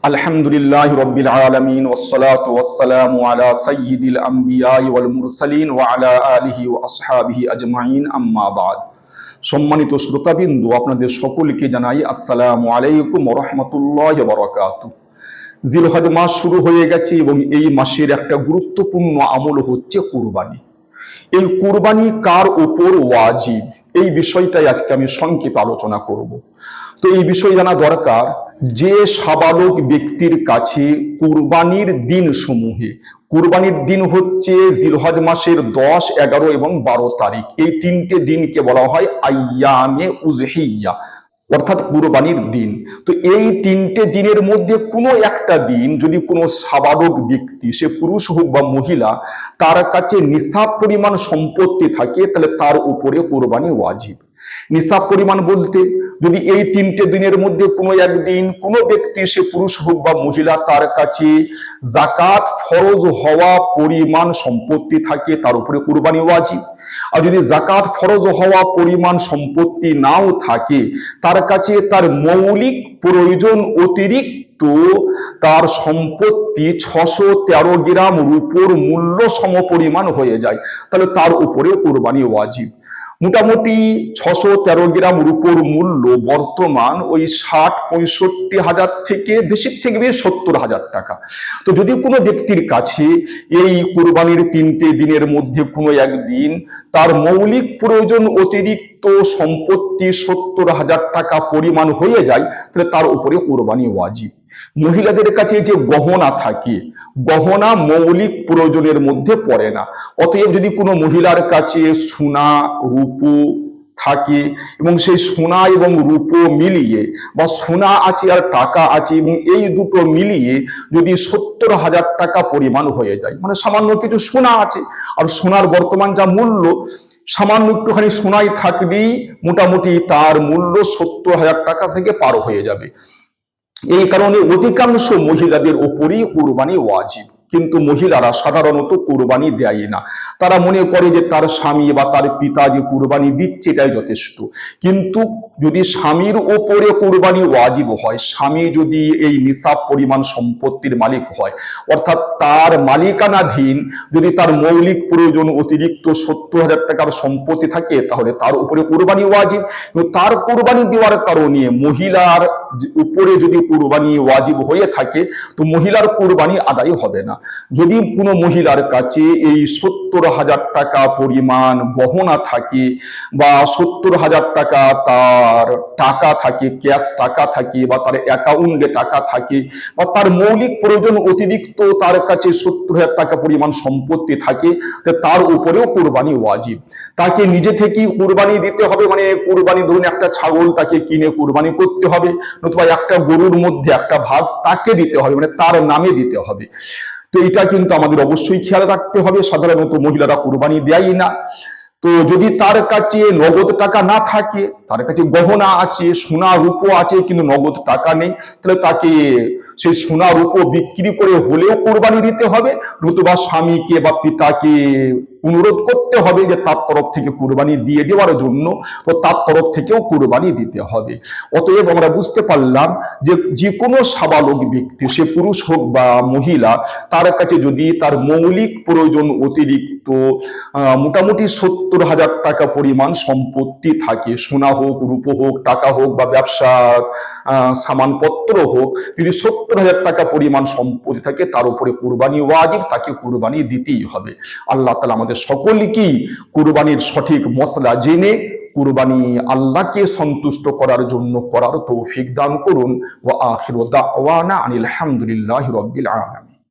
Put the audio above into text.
আলহামদুলিল্লাহি রাব্বিল আলামিন ওয়াসসালাতু ওয়াসসালামু আলা সাইয়্যিদিল আমবিয়াই ওয়াল মুরসালিন ওয়া আলা আলিহি ওয়া আসহাবিহি আজমাইন, আম্মা বাদ। সম্মানিত শ্রোতাবিন্দু, আপনাদের সকলকে জানাই আসসালামু আলাইকুম ওয়া রাহমাতুল্লাহি ওয়া বারাকাতুহু। জিলহজ মাস শুরু হয়ে গেছে এবং এই মাসের একটা গুরুত্বপূর্ণ আমল হচ্ছে কুরবানি। এই কুরবানি কার উপর ওয়াজিব, এই বিষয়টাই আজকে আমি সংক্ষেপে আলোচনা করব। তো এই বিষয় জানা দরকার যে সাবালক ব্যক্তির কাছে কুরবানির দিন সমূহে, কুরবানির দিন হচ্ছে জিলহজ মাসের 10, 11 এবং 12 তারিখ, এই তিনটে দিনকে বলা হয় আইয়ামে উজহিয়া, অর্থাৎ কুরবানির দিন। তো এই তিনটে দিনের মধ্যে কোনো একটা দিন যদি কোনো সাবালক ব্যক্তি, সে পুরুষ হোক বা মহিলা, তার কাছে নিসাব পরিমাণ সম্পত্তি থাকে, তাহলে তার উপরে কুরবানি ওয়াজিব। নিসাব পরিমাণ বলতে, যদি এই তিনটে দিনের মধ্যে কোনো একদিন কোনো ব্যক্তি, সে পুরুষ হোক বা মহিলা, তার কাছে জাকাত ফরজ হওয়া পরিমাণ সম্পত্তি থাকে, তার উপরে কুরবানি ওয়াজিব। আর যদি জাকাত ফরজ হওয়া পরিমাণ সম্পত্তি নাও থাকে, তার কাছে তার মৌলিক প্রয়োজন অতিরিক্ত তার সম্পত্তি 613 গ্রাম রূপোর মূল্য সমপরিমাণ হয়ে যায়, তাহলে তার উপরে কুরবানি ওয়াজিব। মোটামুটি 613 গ্রাম রূপোর মূল্য বর্তমান ওই 60-65 হাজার থেকে বেশি 70,000 টাকা। তো যদি কোনো ব্যক্তির কাছে এই কুরবানির তিনটে দিনের মধ্যে কোনো একদিন তার মৌলিক প্রয়োজন অতিরিক্ত সম্পত্তি 70,000 টাকা পরিমাণ হয়ে যায়, তাহলে তার উপরে কুরবানি ওয়াজিব। মহিলাদের কাছে যে গহনা থাকে, গহনা মৌলিক প্রয়োজনের মধ্যে পড়ে না। অতএব যদি কোনো মহিলার কাছে সোনা রূপো থাকে এবং সেই সোনা এবং রূপো মিলিয়ে, বা সোনা আছে আর টাকা আছে এবং এই দুটো মিলিয়ে যদি 70,000 টাকা পরিমাণ হয়ে যায়, মানে সামান্য কিছু সোনা আছে, আর সোনার বর্তমান যা মূল্য, সামান্য একটুখানি সোনাই থাকবেই মোটামুটি তার মূল্য 70,000 টাকা থেকে পার হয়ে যাবে। এই কারণে অধিকাংশ মহিলাদের উপরই কুরবানি ওয়াজিব। কিন্তু মহিলারা সাধারণত কুরবানি দেয় না। তারা মনে করে যে তার স্বামী বা তার পিতা যে কুরবানি দিচ্ছে এটাই যথেষ্ট। কিন্তু যদি স্বামীর ওপরে কুরবানি ওয়াজিব হয়, স্বামী যদি এই নিসাব পরিমাণ সম্পত্তির মালিক হয়, অর্থাৎ তার মালিকানাধীন যদি তার মৌলিক প্রয়োজন অতিরিক্ত 70,000 টাকার সম্পত্তি থাকে, তাহলে তার উপরে কুরবানি ওয়াজিব। কিন্তু তার কুরবানি দেওয়ার কারণে মহিলার উপরে যদি কুরবানি ওয়াজিব হয়ে থাকে, তো মহিলার কুরবানি আদায় হবে না। যদি কোনো মহিলার কাছে এই 70,000 টাকা পরিমাণ গহনা থাকে, বা 70,000 টাকা তার টাকা থাকে, ক্যাশ টাকা থাকে, বা তার অ্যাকাউন্টে টাকা থাকে, বা তার মৌলিক প্রয়োজন অতিরিক্ত তার কাছে 70,000 টাকা পরিমাণ সম্পত্তি থাকে, তার উপরেও কুরবানি ওয়াজিব। তাকে নিজে থেকেই কুরবানি দিতে হবে, মানে কুরবানি ধরুন একটা ছাগল তাকে কিনে কুরবানি করতে হবে, নতুবা একটা গরুর মধ্যে একটা ভাগ তাকে দিতে হবে, মানে তার নামে দিতে হবে। তো এটা কিন্তু আমাদের অবশ্যই খেয়াল রাখতে হবে। সাধারণত মহিলারা কুরবানি দেয় না। তো যদি তার কাছে নগদ টাকা না থাকে, তার কাছে গহনা আছে, সোনা রূপো আছে, কিন্তু নগদ টাকা নেই, তাহলে তাকে সেই সোনা রূপো বিক্রি করে হলেও কুরবানি দিতে হবে, নতুবা স্বামীকে বা পিতাকে অনুরোধ করতে হবে যে তার তরফ থেকে কুরবানি দিয়ে দেওয়ার জন্য, তো তার তরফ থেকেও কুরবানি দিতে হবে। অতএব আমরা বুঝতে পারলাম যে যে কোনো সাবালক ব্যক্তি, সে পুরুষ হোক বা মহিলা, তার কাছে যদি তার মৌলিক প্রয়োজন অতিরিক্ত মোটামুটি 70,000 টাকা পরিমাণ সম্পত্তি থাকে, সোনা হোক, রূপো হোক, টাকা হোক, বা ব্যবসার সামানপত্র হোক, যদি 70,000 টাকা পরিমাণ সম্পত্তি থাকে, তার উপরে কুরবানি ওয়াজিব, তাকে কুরবানি দিতেই হবে। আল্লাহ তাআলা আমাদের সকলকেই কুরবানির সঠিক মসলা জেনে কুরবানি আল্লাহকে সন্তুষ্ট করার জন্য করার তৌফিক দান করুন। ওয়া আখিরু দাওয়ানা আনিল হামদুলিল্লাহি রাব্বিল আলামিন।